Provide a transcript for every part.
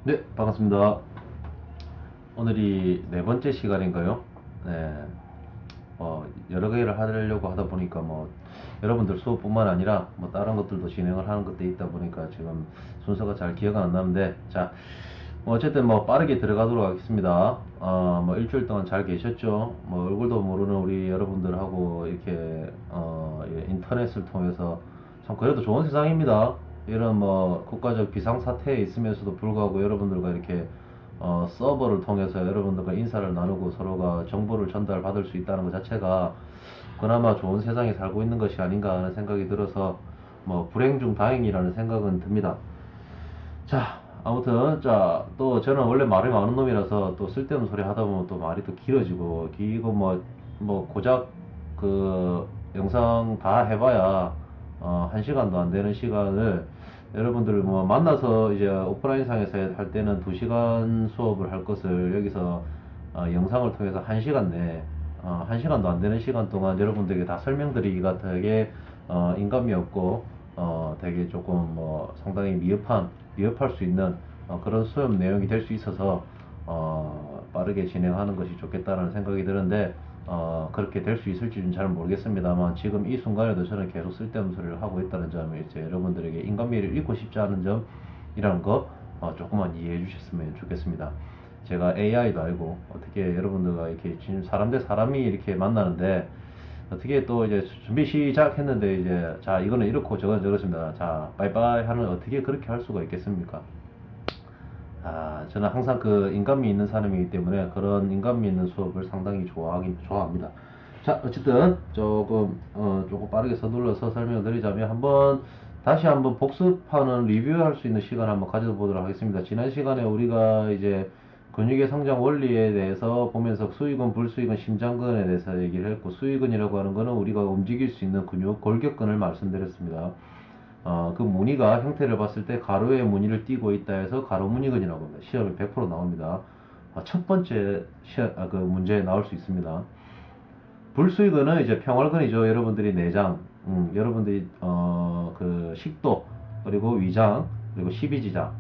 네, 반갑습니다. 오늘이 네 번째 시간인가요? 네, 여러 개를 하려고 하다 보니까 여러분들 수업뿐만 아니라 다른 것들도 진행을 하는 것도 있다 보니까 지금 순서가 잘 기억은 안 나는데, 자, 어쨌든 빠르게 들어가도록 하겠습니다. 일주일 동안 잘 계셨죠? 얼굴도 모르는 우리 여러분들하고 이렇게 인터넷을 통해서 참 그래도 좋은 세상입니다. 이런 국가적 비상사태에 있으면서도 불구하고 여러분들과 이렇게 서버를 통해서 여러분들과 인사를 나누고 서로가 정보를 전달받을 수 있다는 것 자체가 그나마 좋은 세상에 살고 있는 것이 아닌가 하는 생각이 들어서 불행 중 다행이라는 생각은 듭니다. 자, 아무튼 또 저는 원래 말이 많은 놈이라서 또 쓸데없는 소리 하다 보면 또 말이 또 길어지고 길고 고작 그 영상 다 해봐야 1시간도 안 되는 시간을 여러분들 만나서 이제 오프라인상에서 할 때는 2시간 수업을 할 것을 여기서 영상을 통해서 1시간 내에 1시간도 안 되는 시간 동안 여러분들에게 다 설명드리기가 되게 인감이 없고 되게 조금 상당히 미흡할 수 있는 그런 수업 내용이 될 수 있어서 빠르게 진행하는 것이 좋겠다는 생각이 드는데 그렇게 될 수 있을지는 잘 모르겠습니다만 지금 이 순간에도 저는 계속 쓸데없는 소리를 하고 있다는 점이 이제 여러분들에게 인간미를 잃고 싶지 않은 점이라는 거 조금만 이해해 주셨으면 좋겠습니다. 제가 AI도 알고 어떻게 여러분들과 이렇게 지금 사람 대 사람이 이렇게 만나는데 어떻게 또 이제 준비 시작했는데 이제 자 이거는 이렇고 저거는 저렇습니다. 자 빠이빠이 하는 어떻게 그렇게 할 수가 있겠습니까? 저는 항상 그 인간미 있는 사람이기 때문에 그런 인간미 있는 수업을 상당히 좋아합니다. 자, 어쨌든 조금 빠르게 서둘러서 설명을 드리자면 다시 한번 복습하는 리뷰할 수 있는 시간을 한번 가져보도록 하겠습니다. 지난 시간에 우리가 이제 근육의 성장 원리에 대해서 보면서 수익은, 불수익은, 심장근에 대해서 얘기를 했고, 수익근이라고 하는 거는 우리가 움직일 수 있는 근육, 골격근을 말씀드렸습니다. 그 무늬가 형태를 봤을 때 가로의 무늬를 띠고 있다 해서 가로 무늬근이라고 합니다. 시험에 100% 나옵니다. 첫 번째 그 문제에 나올 수 있습니다. 불수익근은 이제 평활근이죠. 여러분들이 내장, 여러분들이 그 식도, 그리고 위장, 그리고 십이지장,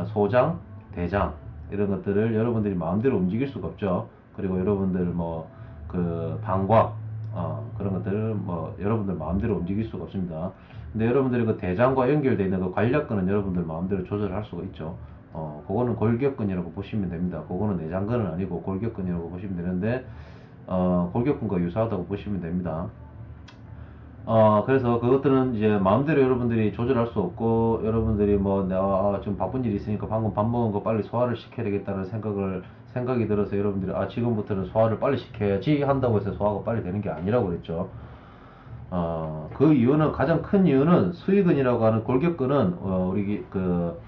소장, 대장 이런 것들을 여러분들이 마음대로 움직일 수가 없죠. 그리고 여러분들 그 방광 그런 것들을 여러분들 마음대로 움직일 수가 없습니다. 근데 여러분들이 그 대장과 연결되어 있는 그 관략근은 여러분들 마음대로 조절할 수가 있죠. 그거는 골격근이라고 보시면 됩니다. 그거는 내장근은 아니고 골격근이라고 보시면 되는데, 골격근과 유사하다고 보시면 됩니다. 그래서 그것들은 이제 마음대로 여러분들이 조절할 수 없고, 여러분들이 내가 좀 바쁜 일이 있으니까 방금 밥 먹은 거 빨리 소화를 시켜야 되겠다는 생각이 들어서 여러분들이 지금부터는 소화를 빨리 시켜야지 한다고 해서 소화가 빨리 되는 게 아니라고 그랬죠. 그 이유는, 가장 큰 이유는 수익근이라고 하는 골격근은, 우리 그,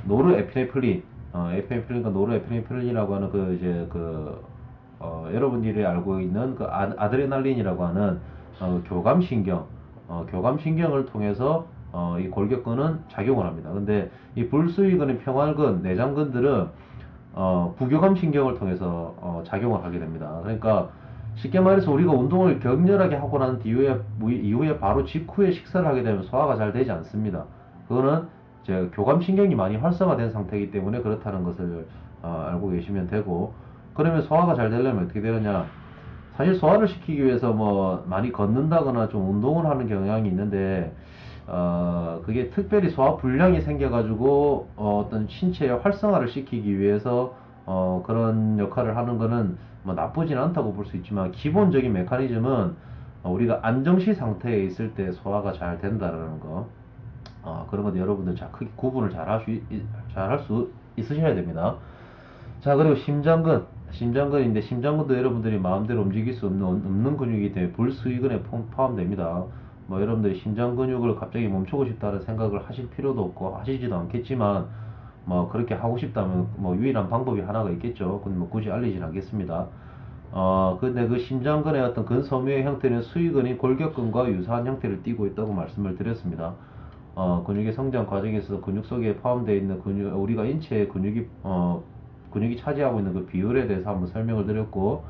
노르에피네프린, 에피네프린과 노르에피네프린이라고 하는 여러분들이 알고 있는 그 아드레날린이라고 하는 교감신경, 교감신경을 통해서 이 골격근은 작용을 합니다. 근데 이 불수익근의 평활근, 내장근들은 부교감신경을 통해서 작용을 하게 됩니다. 그러니까 쉽게 말해서 우리가 운동을 격렬하게 하고 난 이후에 바로 직후에 식사를 하게 되면 소화가 잘 되지 않습니다. 그거는 이제 교감신경이 많이 활성화된 상태이기 때문에 그렇다는 것을 알고 계시면 되고, 그러면 소화가 잘 되려면 어떻게 되느냐? 사실 소화를 시키기 위해서 많이 걷는다거나 좀 운동을 하는 경향이 있는데, 그게 특별히 소화 불량이 생겨가지고 어떤 신체의 활성화를 시키기 위해서 그런 역할을 하는 거는 나쁘진 않다고 볼 수 있지만, 기본적인 메커니즘은 우리가 안정시 상태에 있을 때 소화가 잘 된다라는 거, 그런 것도 여러분들 크게 구분을 잘 할 수 있으셔야 됩니다. 자, 그리고 심장근인데, 심장근도 여러분들이 마음대로 움직일 수 없는 근육이기 때문에 불수의근에 포함됩니다. 여러분들이 심장 근육을 갑자기 멈추고 싶다는 생각을 하실 필요도 없고 하시지도 않겠지만, 그렇게 하고 싶다면 유일한 방법이 하나가 있겠죠. 근데 굳이 알리진 않겠습니다. 근데 그 심장근의 어떤 근섬유의 형태는 수의근이 골격근과 유사한 형태를 띠고 있다고 말씀을 드렸습니다. 근육의 성장 과정에서 근육 속에 포함되어 있는 우리가 인체의 근육이 차지하고 있는 그 비율에 대해서 한번 설명을 드렸고,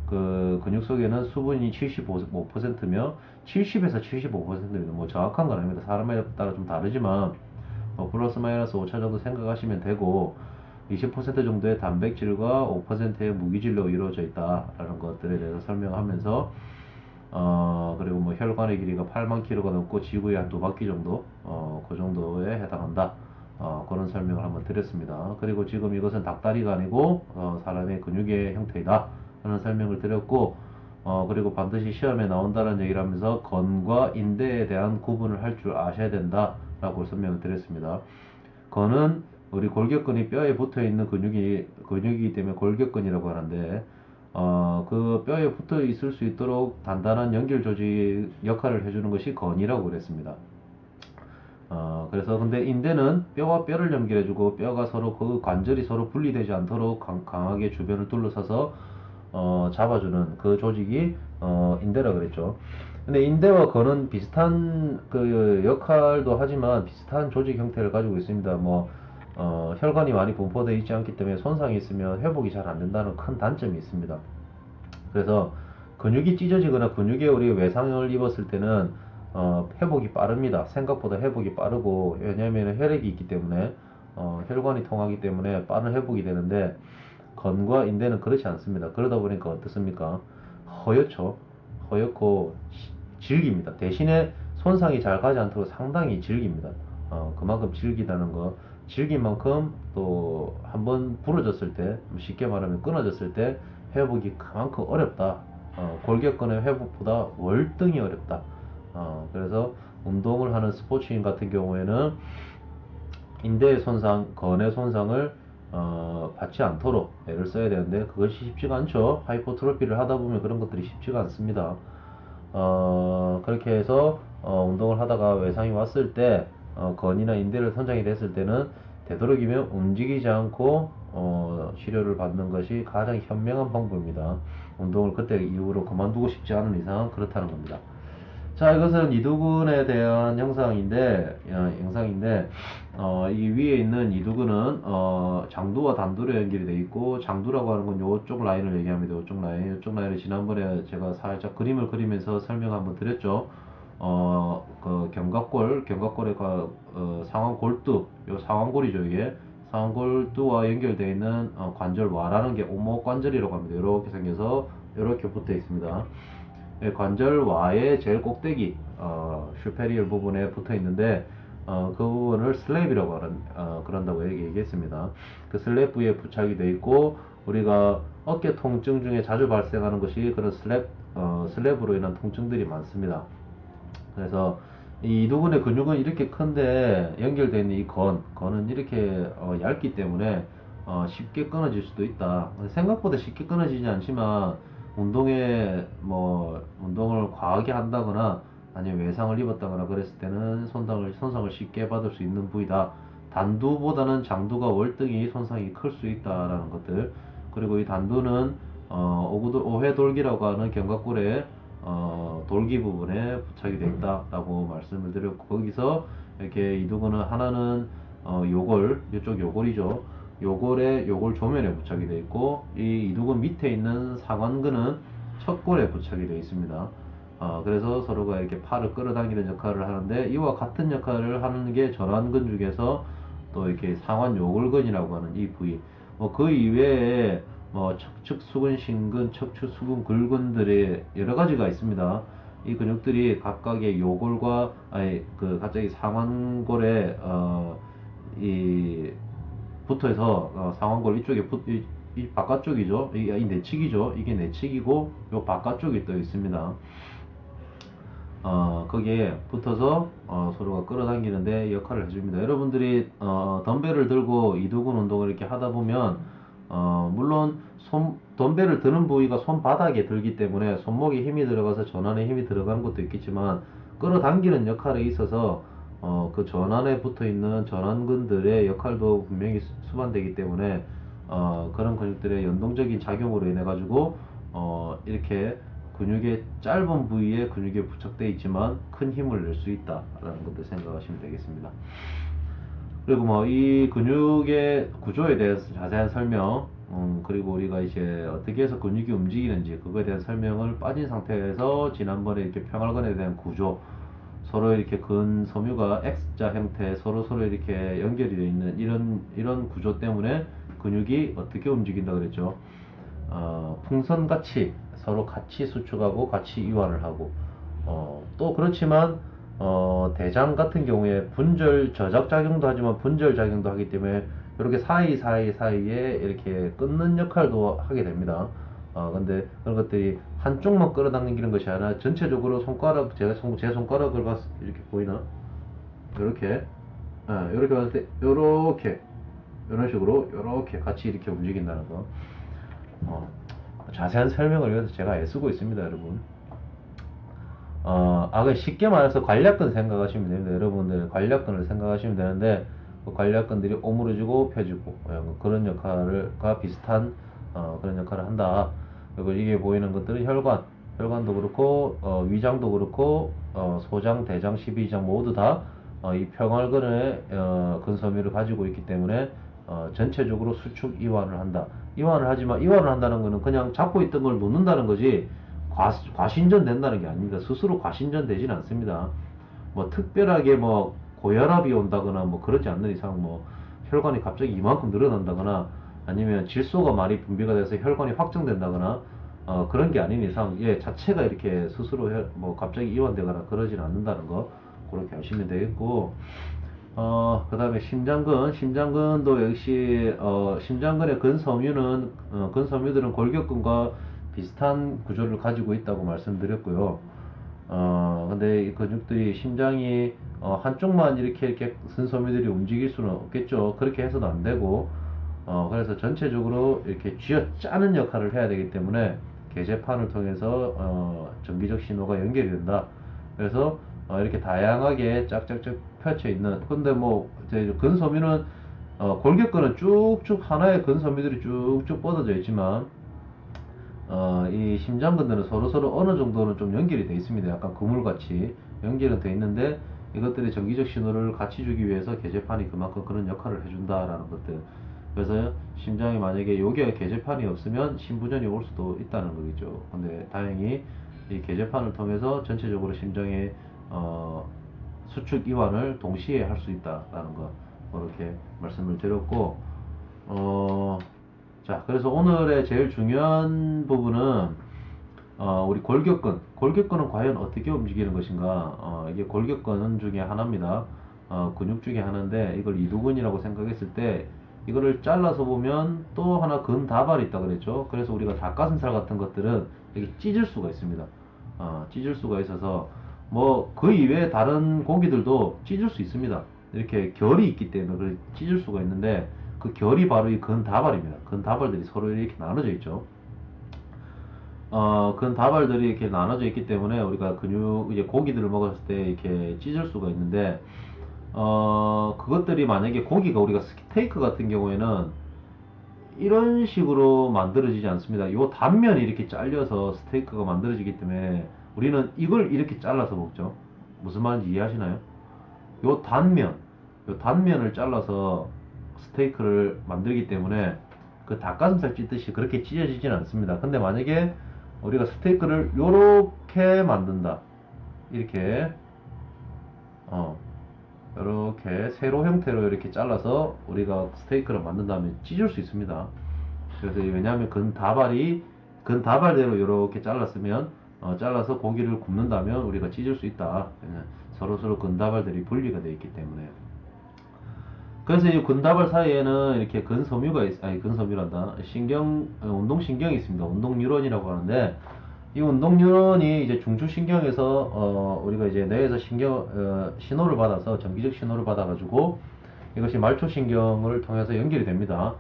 그 근육 속에는 수분이 75%며 70에서 75%입니다. 정확한 건 아닙니다. 사람에 따라 좀 다르지만 플러스 마이너스 오차 정도 생각하시면 되고, 20% 정도의 단백질과 5%의 무기질로 이루어져 있다라는 것들에 대해서 설명하면서 그리고 뭐 혈관의 길이가 8만 킬로가 넘고 지구의 한 2바퀴 정도 그 정도에 해당한다. 그런 설명을 한번 드렸습니다. 그리고 지금 이것은 닭다리가 아니고 사람의 근육의 형태이다 하는 설명을 드렸고, 그리고 반드시 시험에 나온다는 얘기를 하면서 건과 인대에 대한 구분을 할 줄 아셔야 된다 라고 설명을 드렸습니다. 건은 우리 골격근이 뼈에 붙어 있는 근육이기 때문에 골격근이라고 하는데, 그 뼈에 붙어 있을 수 있도록 단단한 연결 조직 역할을 해주는 것이 건이라고 그랬습니다. 그래서 근데 인대는 뼈와 뼈를 연결해주고, 뼈가 서로 그 관절이 서로 분리되지 않도록 강하게 주변을 둘러서서 잡아주는 그 조직이 인대라 그랬죠. 근데 인대와 건은 비슷한 그 역할도 하지만 비슷한 조직 형태를 가지고 있습니다. 뭐 혈관이 많이 분포되어 있지 않기 때문에 손상이 있으면 회복이 잘 안 된다는 큰 단점이 있습니다. 그래서 근육이 찢어지거나 근육에 우리 외상을 입었을 때는 회복이 빠릅니다. 생각보다 회복이 빠르고, 왜냐하면 혈액이 있기 때문에 혈관이 통하기 때문에 빠른 회복이 되는데, 건과 인대는 그렇지 않습니다. 그러다 보니까 어떻습니까? 허옇죠. 허옇고 질깁니다. 대신에 손상이 잘 가지 않도록 상당히 질깁니다. 그만큼 질기다는 거, 질긴 만큼 또 한번 부러졌을 때, 쉽게 말하면 끊어졌을 때 회복이 그만큼 어렵다. 골격근의 회복보다 월등히 어렵다. 그래서 운동을 하는 스포츠인 같은 경우에는 인대의 손상, 건의 손상을 받지 않도록 애를 써야 되는데, 그것이 쉽지가 않죠. 하이퍼트로피를 하다 보면 그런 것들이 쉽지가 않습니다. 그렇게 해서 운동을 하다가 외상이 왔을 때, 건이나 인대를 손상이 됐을 때는 되도록이면 움직이지 않고 치료를 받는 것이 가장 현명한 방법입니다. 운동을 그때 이후로 그만두고 싶지 않은 이상 그렇다는 겁니다. 자, 이것은 이두근에 대한 영상인데, 이 위에 있는 이두근은, 장두와 단두로 연결이 되어 있고, 장두라고 하는 건 요쪽 라인을 얘기합니다. 요쪽 라인을 지난번에 제가 살짝 그림을 그리면서 설명 한번 드렸죠. 그 견갑골의 상완골두, 요 상완골이죠, 이게. 상완골두와 연결되어 있는 관절와라는 게 오목관절이라고 합니다. 이렇게 생겨서 이렇게 붙어 있습니다. 관절와의 제일 꼭대기 슈페리얼 부분에 붙어 있는데, 그 부분을 슬랩이라고 그런다고 얘기했습니다. 그 슬랩 부위에 부착이 되어 있고, 우리가 어깨 통증 중에 자주 발생하는 것이 그런 슬랩으로 인한 통증들이 많습니다. 그래서 이 이두근의 근육은 이렇게 큰데 연결되어 있는 이 건은 이렇게 얇기 때문에 쉽게 끊어질 수도 있다. 생각보다 쉽게 끊어지지 않지만, 운동을 과하게 한다거나 아니면 외상을 입었다거나 그랬을 때는 손상을 쉽게 받을 수 있는 부위다. 단두보다는 장두가 월등히 손상이 클 수 있다라는 것들. 그리고 이 단두는 오회돌기라고 하는 견갑골의 돌기 부분에 부착이 되어 있다라고 말씀을 드렸고, 거기서 이렇게 이두근은 하나는 이쪽 요골이죠. 요골 조면에 부착이 되어 있고, 이 이두근 밑에 있는 상완근은 척골에 부착이 되어 있습니다. 그래서 서로가 이렇게 팔을 끌어당기는 역할을 하는데, 이와 같은 역할을 하는 게 전완근 중에서 또 이렇게 상완 요골근이라고 하는 이 부위. 그 이외에 척추 수근 신근, 척추 수근 근근들의 여러 가지가 있습니다. 이 근육들이 각각의 요골과 갑자기 상완골에 이 붙어서 상완골 이쪽에 이 바깥쪽이죠. 이 내측이죠. 이게 내측이고 요 바깥쪽이 또 있습니다. 거기에 붙어서 서로가 끌어당기는데 역할을 해줍니다. 여러분들이 덤벨을 들고 이두근 운동을 이렇게 하다 보면 물론 덤벨을 드는 부위가 손바닥에 들기 때문에 손목에 힘이 들어가서 전완에 힘이 들어가는 것도 있겠지만, 끌어당기는 역할에 있어서 그 전완에 붙어있는 전완근들의 역할도 분명히 수반되기 때문에 그런 근육들의 연동적인 작용으로 인해 가지고 이렇게 근육의 짧은 부위에 근육이 부착되어 있지만 큰 힘을 낼 수 있다라는 것도 생각하시면 되겠습니다. 그리고 이 근육의 구조에 대해서 자세한 설명, 그리고 우리가 이제 어떻게 해서 근육이 움직이는지 그거에 대한 설명을 빠진 상태에서, 지난번에 이렇게 평활근에 대한 구조, 서로 이렇게 섬유가 X자 형태 서로 이렇게 연결이 되어 있는 이런 구조 때문에 근육이 어떻게 움직인다 그랬죠? 풍선같이 서로 같이 수축하고 같이 이완을 하고, 또 그렇지만 대장 같은 경우에 분절 저작 작용도 하지만 분절 작용도 하기 때문에 이렇게 사이에 이렇게 끊는 역할도 하게 됩니다. 근데 그런 것들이 한쪽만 끌어당기는 것이 아니라 전체적으로 손가락, 제 손가락을 이렇게 보이나? 이렇게, 이렇게 봤을 때, 이렇게, 이런 식으로, 이렇게 같이 이렇게 움직인다는 거. 자세한 설명을 위해서 제가 애쓰고 있습니다, 여러분. 그 쉽게 말해서 관략근 생각하시면 됩니다. 여러분들 관략근을 생각하시면 되는데, 그 관략근들이 오므려지고 펴지고, 그런 역할과 비슷한, 그런 역할을 한다. 그리고 이게 보이는 것들은 혈관도 그렇고, 위장도 그렇고, 소장, 대장, 십이장 모두 다, 이 평활근의, 근섬유를 가지고 있기 때문에, 전체적으로 수축 이완을 한다. 이완을 한다는 거는 그냥 잡고 있던 걸 놓는다는 거지, 과신전 된다는 게 아닙니다. 스스로 과신전 되지는 않습니다. 뭐 특별하게 뭐 고혈압이 온다거나 뭐 그러지 않는 이상 뭐 혈관이 갑자기 이만큼 늘어난다거나 아니면 질소가 많이 분비가 돼서 혈관이 확정된다거나 그런 게 아닌 이상 얘 자체가 이렇게 스스로 뭐 갑자기 이완되거나 그러지는 않는다는 거 그렇게 하시면 되겠고, 그 다음에 심장근도 역시, 심장근의 근섬유들은 골격근과 비슷한 구조를 가지고 있다고 말씀드렸고요. 근데 이 근육들이 심장이, 한쪽만 이렇게 근섬유들이 움직일 수는 없겠죠. 그렇게 해서도 안 되고, 그래서 전체적으로 이렇게 쥐어 짜는 역할을 해야 되기 때문에 계제판을 통해서, 전기적 신호가 연결이 된다. 그래서 이렇게 다양하게 짝짝짝 펼쳐 있는. 근데 뭐 근섬유는, 골격근은 쭉쭉 하나의 근섬유들이 쭉쭉 뻗어져 있지만, 이 심장근들은 서로서로 어느 정도는 좀 연결이 되어 있습니다. 약간 그물같이 연결은 되어 있는데, 이것들이 전기적 신호를 같이 주기 위해서 계제판이 그만큼 그런 역할을 해준다라는 것들. 그래서 심장이 만약에 여기에 계제판이 없으면 심부전이 올 수도 있다는 거겠죠. 근데 다행히 이 계제판을 통해서 전체적으로 심장의, 수축 이완을 동시에 할 수 있다라는 거, 그렇게 말씀을 드렸고, 자, 그래서 오늘의 제일 중요한 부분은, 우리 골격근은 과연 어떻게 움직이는 것인가? 이게 골격근 중에 하나입니다. 근육 중에 하나인데, 이걸 이두근이라고 생각했을 때, 이거를 잘라서 보면 또 하나 근다발이 있다 그랬죠. 그래서 우리가 닭가슴살 같은 것들은 이렇게 찢을 수가 있습니다. 찢을 수가 있어서, 뭐, 그 이외에 다른 고기들도 찢을 수 있습니다. 이렇게 결이 있기 때문에 그걸 찢을 수가 있는데, 그 결이 바로 이 근다발입니다. 근다발들이 서로 이렇게 나눠져 있죠. 근다발들이 이렇게 나눠져 있기 때문에 우리가 이제 고기들을 먹었을 때 이렇게 찢을 수가 있는데, 그것들이 만약에 고기가 우리가 스테이크 같은 경우에는 이런 식으로 만들어지지 않습니다. 요 단면이 이렇게 잘려서 스테이크가 만들어지기 때문에 우리는 이걸 이렇게 잘라서 먹죠. 무슨 말인지 이해하시나요? 요 단면을 잘라서 스테이크를 만들기 때문에 그 닭가슴살 찢듯이 그렇게 찢어지진 않습니다. 근데 만약에 우리가 스테이크를 요렇게 만든다. 이렇게, 이렇게 세로 형태로 이렇게 잘라서 우리가 스테이크를 만든다면 찢을 수 있습니다. 그래서 왜냐하면 근다발대로 이렇게 잘랐으면, 잘라서 고기를 굽는다면 우리가 찢을 수 있다. 서로서로 근다발들이 분리가 되어 있기 때문에. 그래서 이 근다발 사이에는 이렇게 근섬유란다. 운동신경이 있습니다. 운동뉴런이라고 하는데, 이 운동뉴런이 이제 중추신경에서, 우리가 이제 뇌에서 신호를 받아서, 전기적 신호를 받아가지고, 이것이 말초신경을 통해서 연결이 됩니다.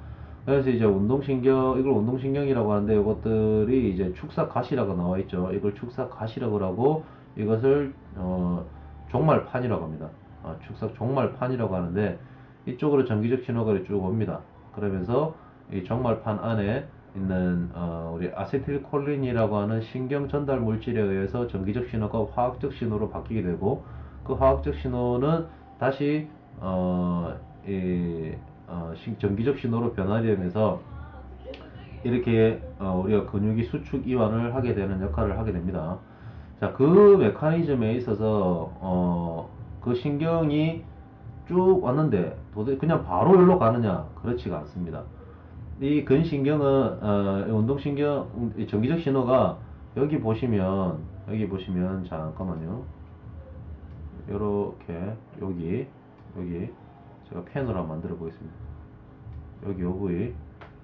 그래서 이제 이걸 운동신경이라고 하는데, 이것들이 이제 축사가시라고 나와 있죠. 이걸 축사가시라고 하고, 이것을, 종말판이라고 합니다. 종말판이라고 하는데, 이쪽으로 전기적 신호가 쭉 옵니다. 그러면서 이 정말판 안에 있는, 우리 아세틸콜린이라고 하는 신경 전달 물질에 의해서 전기적 신호가 화학적 신호로 바뀌게 되고, 그 화학적 신호는 다시 전기적 신호로 변화되면서 이렇게, 우리가 근육이 수축 이완을 하게 되는 역할을 하게 됩니다. 자, 그 메커니즘에 있어서, 그 신경이 쭉 왔는데 도대체 그냥 바로 여기로 가느냐? 그렇지가 않습니다. 이 근신경은 운동신경 이 전기적 신호가 여기 보시면 잠깐만요. 요렇게 여기 제가 펜으로 한번 만들어 보겠습니다. 여기 요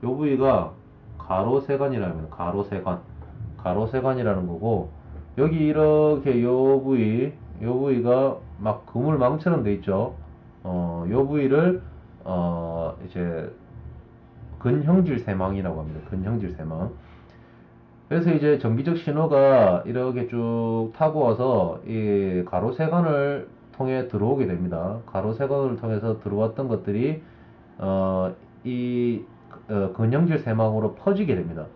부위가 가로세관이라는 겁니다. 가로세관이라는 거고, 여기 이렇게 요 부위가 막 그물망처럼 돼 있죠. 요 부위를 이제 근형질세망이라고 합니다. 근형질세망. 그래서 이제 전기적 신호가 이렇게 쭉 타고 와서 이 가로세관을 통해 들어오게 됩니다. 가로세관을 통해서 들어왔던 것들이 이 근형질 세망으로 퍼지게 됩니다.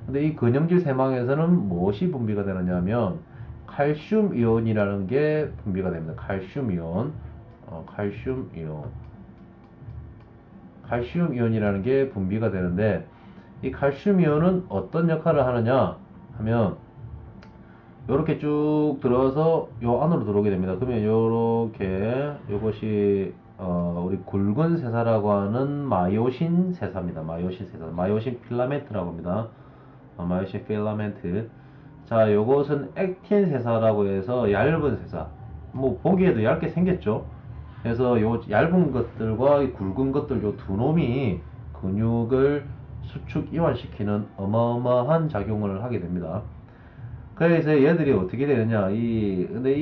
근데 이 근형질 세망에서는 무엇이 분비가 되느냐 하면 칼슘 이온이라는 게 분비가 됩니다. 칼슘 이온. 칼슘 이온이라는 게 분비가 되는데, 이 칼슘 이온은 어떤 역할을 하느냐 하면 요렇게 쭉 들어서 요 안으로 들어오게 됩니다. 그러면 요렇게 요것이 우리 굵은 세사라고 하는 마이오신 세사입니다. 마이오신 필라멘트라고 합니다. 마이오신 필라멘트. 자, 요것은 액틴 세사라고 해서 얇은 세사. 뭐 보기에도 얇게 생겼죠. 그래서 요 얇은 것들과 이 굵은 것들 요 두 놈이 근육을 수축 이완시키는 어마어마한 작용을 하게 됩니다. 그래서 얘들이 어떻게 되느냐, 근데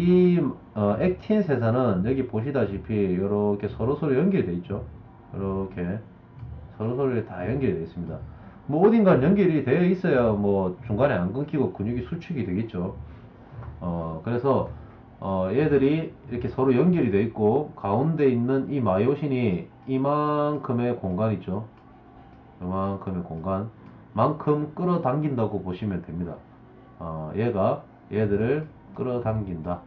액틴 세사는 여기 보시다시피 이렇게 서로서로 연결되어 있죠. 이렇게 서로서로 다 연결되어 있습니다. 뭐 어딘가 연결이 되어 있어야 뭐 중간에 안 끊기고 근육이 수축이 되겠죠. 그래서 얘들이 이렇게 서로 연결이 되어 있고, 가운데 있는 이 마이오신이 이만큼의 공간 있죠. 이만큼의 공간만큼 끌어당긴다고 보시면 됩니다. 얘들을 끌어당긴다.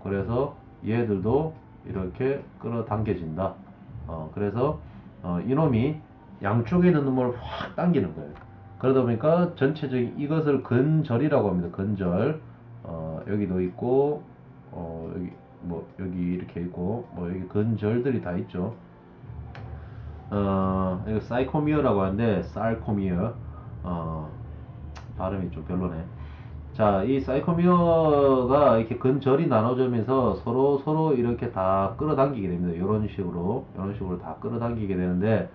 그래서 얘들도 이렇게 끌어당겨진다. 그래서 이놈이 양쪽에 있는 놈을 확 당기는 거예요. 그러다 보니까 전체적인 이것을 근절이라고 합니다. 근절. 여기도 있고, 여기 이렇게 있고, 여기 근절들이 다 있죠. 이거 사이코미어라고 하는데, 살코미어. 발음이 좀 별로네. 자, 이 사이코미어가 이렇게 근절이 나눠지면서 서로 이렇게 다 끌어당기게 됩니다. 이런 식으로 다 끌어당기게 되는데,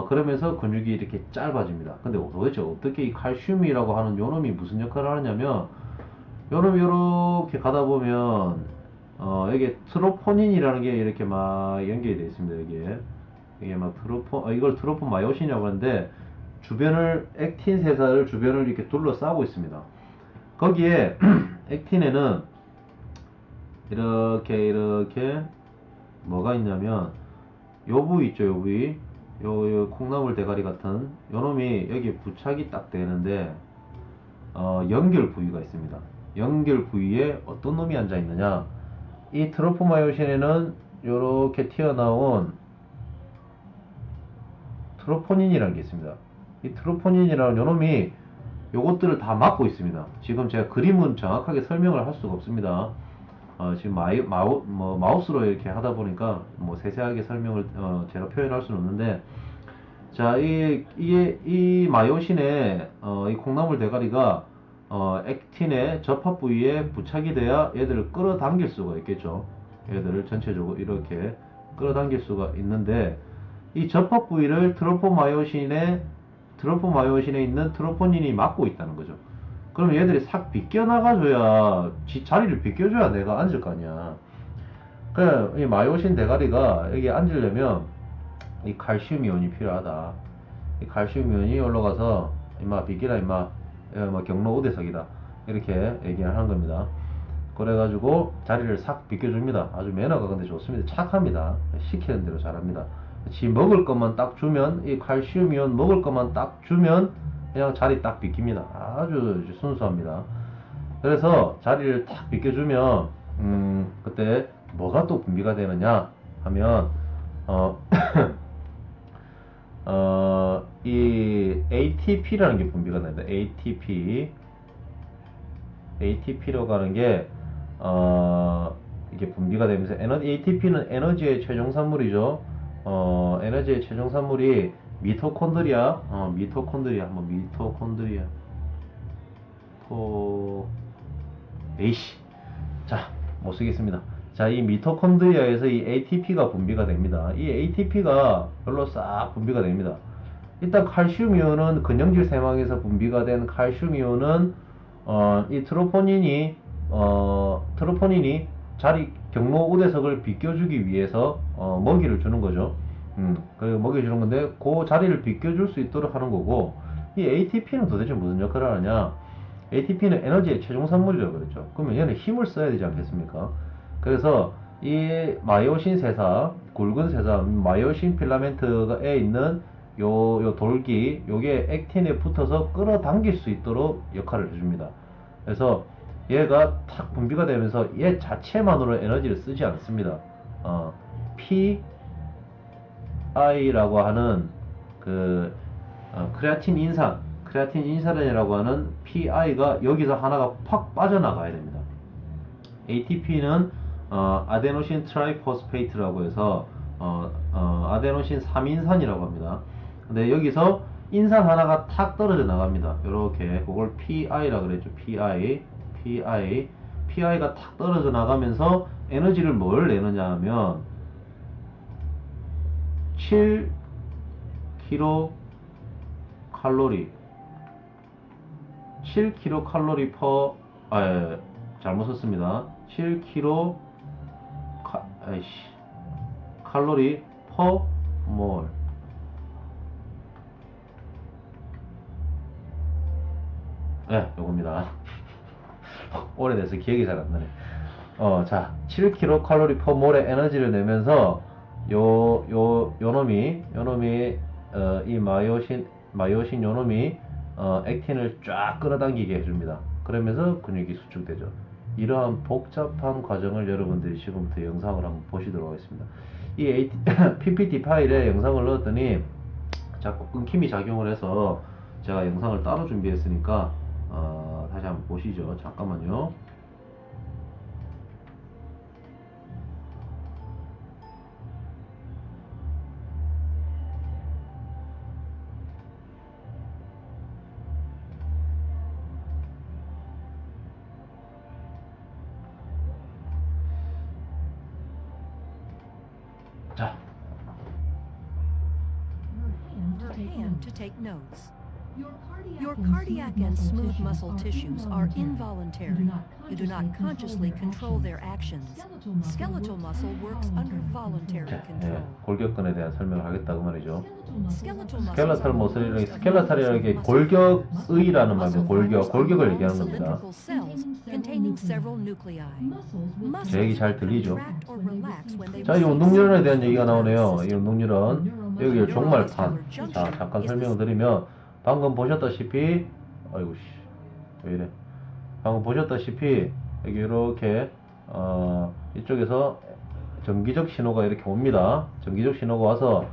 그러면서 근육이 이렇게 짧아집니다. 근데 도대체 어떻게 이 칼슘이라고 하는 요놈이 무슨 역할을 하느냐면, 요놈이 이렇게 가다 보면, 여기 트로포닌이라는 게 이렇게 막 연결이 되어 있습니다. 이게 막 이걸 트로폰 마이오신이라고 하는데, 액틴 세사를 주변을 이렇게 둘러싸고 있습니다. 거기에 액틴에는 이렇게 뭐가 있냐면 요 부위 있죠. 요 부위, 요 콩나물 대가리 같은 요 놈이 여기 부착이 딱 되는데, 연결 부위가 있습니다. 연결 부위에 어떤 놈이 앉아 있느냐, 이 트로포마요신에는 요렇게 튀어나온 트로포닌이라는 게 있습니다. 이 트로포닌이라는 요놈이 요것들을 다 막고 있습니다. 지금 제가 그림은 정확하게 설명을 할 수가 없습니다. 지금 마우스로 이렇게 하다 보니까 뭐 세세하게 설명을 제가 표현할 수는 없는데, 자, 이 마요신의 이 콩나물 대가리가 액틴의 접합 부위에 부착이 돼야 얘들을 끌어당길 수가 있겠죠. 얘들을 전체적으로 이렇게 끌어당길 수가 있는데, 이 접합 부위를 트로포마요신에 있는 트로포닌이 막고 있다는 거죠. 그럼 얘들이 싹 비껴나가줘야, 자리를 비껴줘야 내가 앉을 거 아니야. 그래, 이 마요신 대가리가 여기 앉으려면 이 칼슘 이온이 필요하다. 이 칼슘 이온이 올라가서 임마 비키라 임마, 뭐 경로 우대석이다, 이렇게 얘기를 하는 겁니다. 그래가지고 자리를 싹 비껴줍니다. 아주 매너가 근데 좋습니다. 착합니다. 시키는 대로 잘합니다. 지 먹을 것만 딱 주면, 이 칼슘 이온 먹을 것만 딱 주면 그냥 자리 딱 비깁니다. 아주 순수합니다. 그래서 자리를 딱 비껴주면 그때 뭐가 또 분비가 되느냐 하면 이 ATP라는 게 분비가 됩니다. ATP라고 하는 게 이게 분비가 되면서 ATP는 에너지의 최종 산물이죠. 에너지의 최종 산물이 미토콘드리아, 미토콘드리아, 한번 미토콘드리아, 에이씨, 자, 못 쓰겠습니다. 자, 이 미토콘드리아에서 이 ATP가 분비가 됩니다. 이 ATP가 별로 싹 분비가 됩니다. 일단 칼슘 이온은 근영질 세망에서 분비가 된 칼슘 이온은 이 트로포닌이 자리 경로 우대석을 비껴주기 위해서 먹이를 주는 거죠. 그 먹이 주는 건데 그 자리를 비껴줄 수 있도록 하는 거고, 이 ATP는 도대체 무슨 역할을 하느냐? ATP는 에너지의 최종 산물이라고 그랬죠. 그러면 얘는 힘을 써야 되지 않겠습니까? 그래서 이 마이오신 세사, 굵은 세사, 마이오신 필라멘트에 있는 요 돌기, 요게 액틴에 붙어서 끌어당길 수 있도록 역할을 해줍니다. 그래서 얘가 탁 분비가 되면서 얘 자체만으로 에너지를 쓰지 않습니다. PI라고 하는 크레아틴 인산이라고 하는 PI가 여기서 하나가 팍 빠져나가야 됩니다. ATP는 아데노신 트라이포스페이트라고 해서 아데노신 3인산이라고 합니다. 근데 여기서 인산 하나가 탁 떨어져 나갑니다. 요렇게 그걸 PI라 그랬죠. PI가 탁 떨어져 나가면서 에너지를 뭘 내느냐 하면 7kcal 7kcal per 잘못 썼습니다. 7kcal 칼로리 per mol. 네, 요겁니다. 오래돼서 기억이 잘 안 나네. 자, 7kcal per mol의 에너지를 내면서 요 놈이 이 마이오신 요 놈이 액틴을 쫙 끌어당기게 해줍니다. 그러면서 근육이 수축되죠. 이러한 복잡한 과정을 여러분들이 지금부터 영상을 한번 보시도록 하겠습니다. 이 PPT 파일에 영상을 넣었더니 자꾸 끊김이 작용을 해서 제가 영상을 따로 준비했으니까 다시 한번 보시죠. 잠깐만요. 자, Her hand to take notes. Your cardiac and smooth muscle tissues are involuntary. You do not consciously control their actions. Skeletal muscle works under voluntary control. 골격근에 대한 설명을 하겠다고 말이죠. Skeletal 스켈레탈이라는 게 골격의라는 말이에요. 골격을 얘기하는 겁니다. containing several nuclei. 제 얘기 잘 들리죠? Contract or relax when they 자, 이 운동유런에 대한 얘기가 나오네요. 이 운동유런, 여기 Neuromuscular 종말판. junction 자, 잠깐 is 설명을 드리면, 방금 보셨다시피, 아이고 씨, 왜 이래? 방금 보셨다시피 여기 이렇게 이쪽에서 전기적 신호가 이렇게 옵니다. 전기적 신호가 와서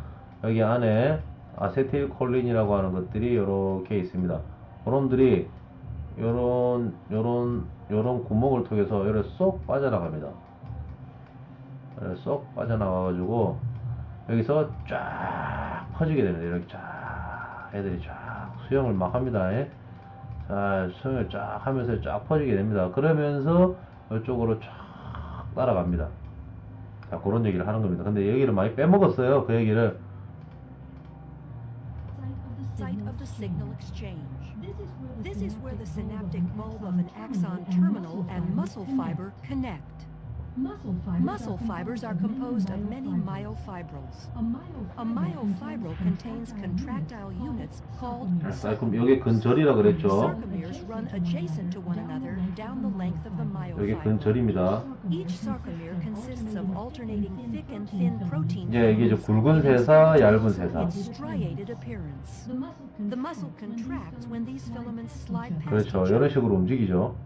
여기 안에 아세틸콜린이라고 하는 것들이 이렇게 있습니다. 그놈들이 요런 구멍을 통해서 이렇게 쏙 빠져나갑니다. 쏙 빠져나가가지고 여기서 쫙 퍼지게 됩니다. 이렇게 쫙 애들이 쫙 수영을 막 합니다. 예? 자, 수영을 쫙 하면서 쫙 퍼지게 됩니다. 그러면서 이쪽으로 쫙 따라갑니다. 자, 그런 얘기를 하는 겁니다. 근데 얘기를 많이 빼먹었어요. 그 얘기를. site of the signal exchange. This is where the synaptic bulb of an axon terminal and muscle fiber connect. Muscle fibers are composed of many myofibrils. A myofibril contains contractile units called 자, 그럼 여기 근절이라 그랬죠. sarcomeres run adjacent to one another down the length of the 여기 myofibril. 근절입니다. Each sarcomere consists of alternating thick and thin protein 예, 이게 이제 filaments 굵은 세사, 얇은 세사. its striated appearance. The muscle contracts when these filaments slide past 그렇죠. each 이런 other. 식으로 움직이죠.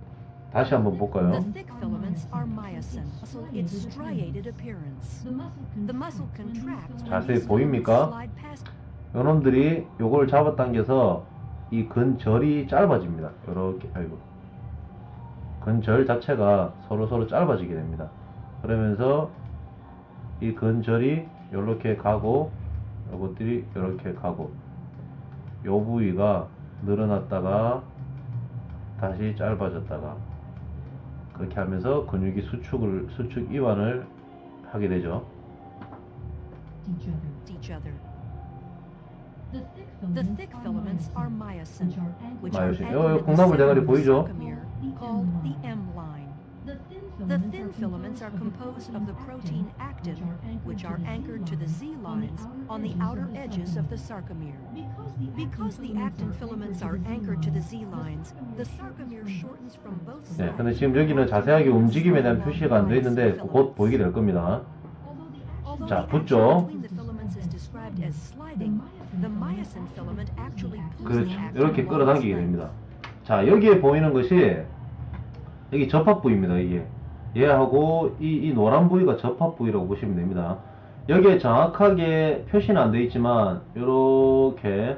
다시 한번 The 볼까요? thick filaments are myosin. Its striated appearance. The muscle contracts when 자세히 these 보입니까? filaments slide past. 요놈들이 요걸 잡아당겨서 이 근절이 짧아집니다. 요렇게, 아이고. 근절 자체가 서로 짧아지게 됩니다. 그러면서 이 근절이 요렇게 가고 요것들이 이렇게 가고, 요 부위가 늘어났다가 다시 짧아졌다가 그렇게 하면서 근육이 수축 이완을 하게 되죠. each other. The thick filaments are myosin, which are 마요신. anchored 요 in the 콩나물 center 대가리 of the 보이죠? sarcomere, called the M line. The thin filaments are composed of the protein actin, which are anchored to the Z lines on the outer edges of the sarcomere. Because the actin filaments are anchored to the Z lines, the sarcomere shortens from both 네, sides. 근데 지금 여기는 자세하게 움직임에 대한 표시가 안 되어 있는데 곧 보이게 될 겁니다. Although 자, the 붙죠? action between the filaments is described as sliding, the myosin filament actually pulls the 그렇죠. actin 이렇게 along its 끌어당기게 length. 됩니다. 자, 여기에 보이는 것이 여기 접합 부위입니다. 이게 얘하고 이 노란 부위가 접합 부위라고 보시면 됩니다. 여기에 정확하게 표시는 안 되어 있지만 요렇게,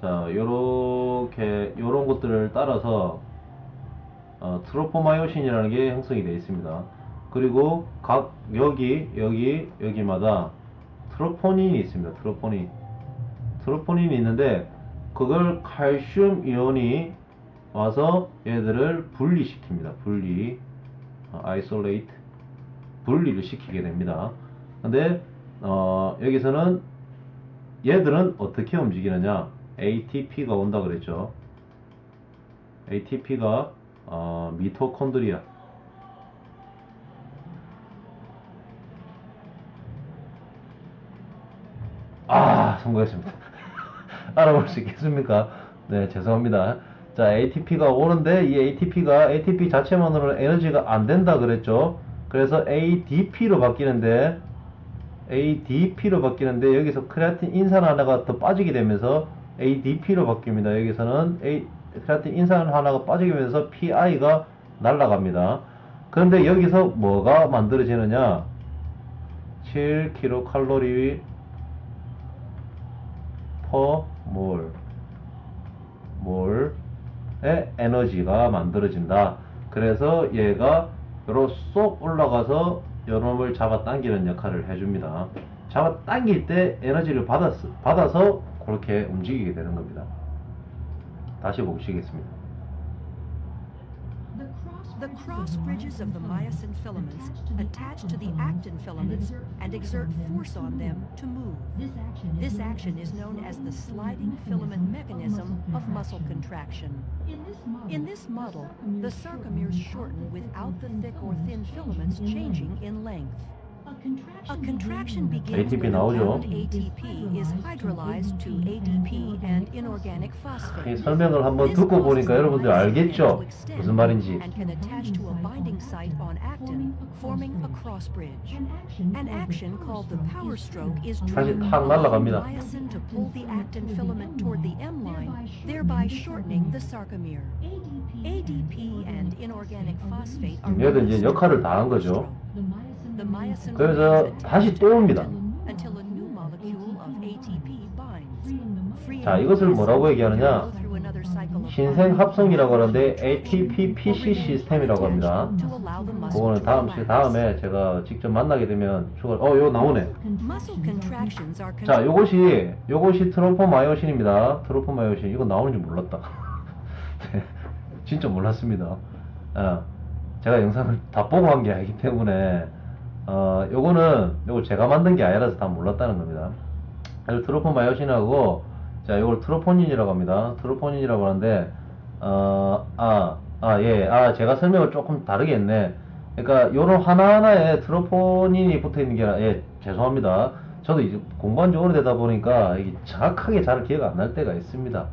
자, 요렇게 요런 것들을 따라서 트로포마요신이라는 게 형성이 되어 있습니다. 그리고 각 여기마다 트로포닌이 있습니다. 트로포닌이 있는데 그걸 칼슘 이온이 와서 얘들을 분리시킵니다. isolate, 분리를 시키게 됩니다. 근데 여기서는 얘들은 어떻게 움직이느냐, ATP가 온다 그랬죠. ATP가 미토콘드리아, 성공했습니다. 알아볼 수 있겠습니까? 네, 죄송합니다. 자, ATP가 오는데 이 ATP 자체만으로는 에너지가 안 된다 그랬죠. 그래서 ADP로 바뀌는데 여기서 크레아틴 인산 하나가 더 빠지게 되면서 ADP로 바뀝니다. 여기서는 크레아틴 인산 하나가 빠지게 되면서 PI가 날아갑니다. 그런데 여기서 뭐가 만들어지느냐, 7kcal per 몰의 에너지가 만들어진다. 그래서 얘가 요로 쏙 올라가서 요놈을 잡아당기는 역할을 해줍니다. 잡아당길 때 에너지를 받아서 그렇게 움직이게 되는 겁니다. 다시 보시겠습니다. The cross bridges of the myosin filaments attach to the actin filaments and exert force on them to move. This action is known as the sliding filament mechanism of muscle contraction. In this model, the sarcomeres shorten without the thick or thin filaments changing in length. A contraction begins ATP when the 나오죠. bound ATP is hydrolyzed to ADP and inorganic 이 phosphate. 설명을 한번 This 듣고 causes 보니까 the 여러분들 myosin 알겠죠? to extend 무슨 말인지. and can attach to a binding site on actin, forming a cross bridge. An action called the power stroke is 다시 driven 탁 by 날아갑니다. myosin to pull the actin filament toward the M line, thereby shortening the sarcomere. ADP and inorganic phosphate are 얘들 이제 released 역할을 during 다 한 power 거죠. stroke. The myosin 그래서 remains 다시 attached 또 to 옵니다. actin until a new molecule of ATP binds. 자, 이것을 뭐라고 얘기하느냐, Go through another cycle of 신생 합성이라고 하는데 binding ATP-PC 시스템이라고 합니다. to allow the muscle 그거는 to relax. 다음에 제가 직접 만나게 되면 요거 나오네. Muscle contractions are 자, 요것이 트로포마요신입니다. 트로포마요신. 이거 나오는 줄 몰랐다. 네, 진짜 몰랐습니다. 제가 영상을 다 보고 한 게 아니기 때문에 요거 제가 만든 게 아니라서 다 몰랐다는 겁니다. 그래서 트로포마요신하고, 자, 요걸 트로포닌이라고 합니다. 트로포닌이라고 하는데 제가 설명을 조금 다르게 했네. 그러니까 요런 하나하나에 트로포닌이 붙어 있는 게 아니라, 죄송합니다. 저도 이제 공부한 지 오래되다 보니까 이게 정확하게 잘 기억 안 날 때가 있습니다.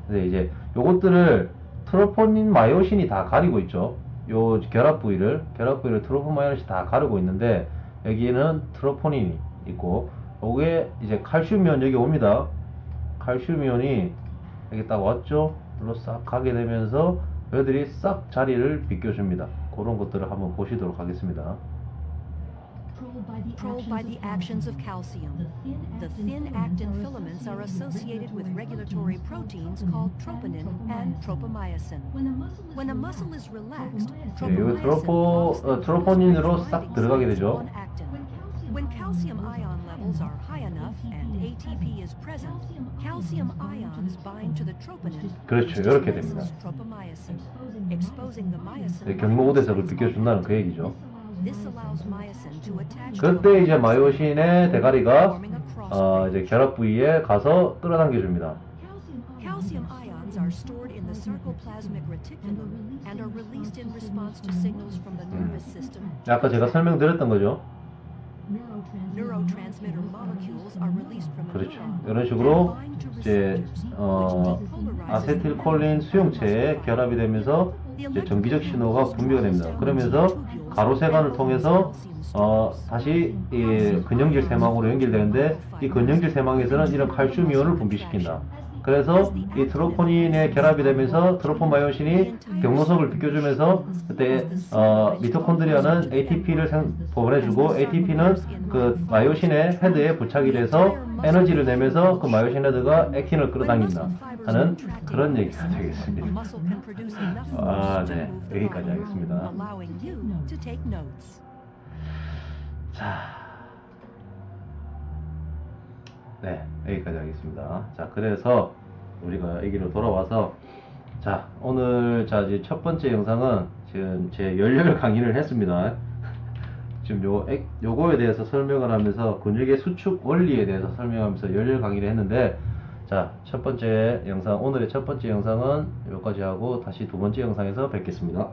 근데 이제 요것들을 트로포닌 마요신이 다 가리고 있죠. 요 결합 부위를 트로포마요신이 다 가리고 있는데, 여기에는 트로포닌이 있고, 요게 이제 칼슘이온 여기 옵니다. 칼슘이온이 여기 딱 왔죠. 일로 싹 가게 되면서 얘들이 싹 자리를 비껴줍니다. 그런 것들을 한번 보시도록 하겠습니다. controlled by the actions of calcium. The thin actin filaments are associated with regulatory proteins called troponin and tropomyosin. When a muscle is relaxed, 여기 tropomyosin blocks the 트로포닌으로 close 싹 binding 들어가게 sites 되죠. on actin. When calcium ion levels levels are high enough and ATP is present, calcium ions bind to the troponin, 그렇죠. which 이렇게 displaces 됩니다. tropomyosin, exposing the myosin. 경로 우대석을 비껴준다는 그 얘기죠. This allows myosin to attach to a 그때 이제 bond 마요신의 대가리가 forming a cross 이제 결합 부위에 가서 끌어당겨 줍니다. Calcium ions are stored in the sarcoplasmic reticulum and are released in response to signals from the nervous system. 아까 제가 설명드렸던 거죠. Neurotransmitter molecules are released from a 그렇죠. neuron 이런 and 식으로 bind to 이제 receptors, which depolarizes 아세틸콜린 수용체에 결합이 되면서 이제 전기적 신호가 분비가 됩니다. 그러면서 가로세관을 통해서 다시 이 근형질 세망으로 연결되는데 이 근형질 세망에서는 이런 칼슘 이온을 분비시킨다. 그래서 이 트로포닌에 결합이 되면서 트로포마요신이 경로석을 비껴주면서 그때 미토콘드리아는 ATP를 보내주고 ATP는 그 마요신의 헤드에 부착이 돼서 에너지를 내면서 그 마요신 헤드가 액틴을 끌어당긴다 하는 그런 얘기가 되겠습니다. 네, 여기까지 하겠습니다. 자, 네, 여기까지 하겠습니다. 자, 그래서 우리가 여기로 돌아와서 자, 오늘 이제 첫 번째 영상은 지금 제 열혈 강의를 했습니다. 지금 요거에 대해서 설명을 하면서 근육의 수축 원리에 대해서 설명하면서 열혈 강의를 했는데 자, 첫 번째 영상, 오늘의 첫 번째 영상은 여기까지 하고 다시 두 번째 영상에서 뵙겠습니다.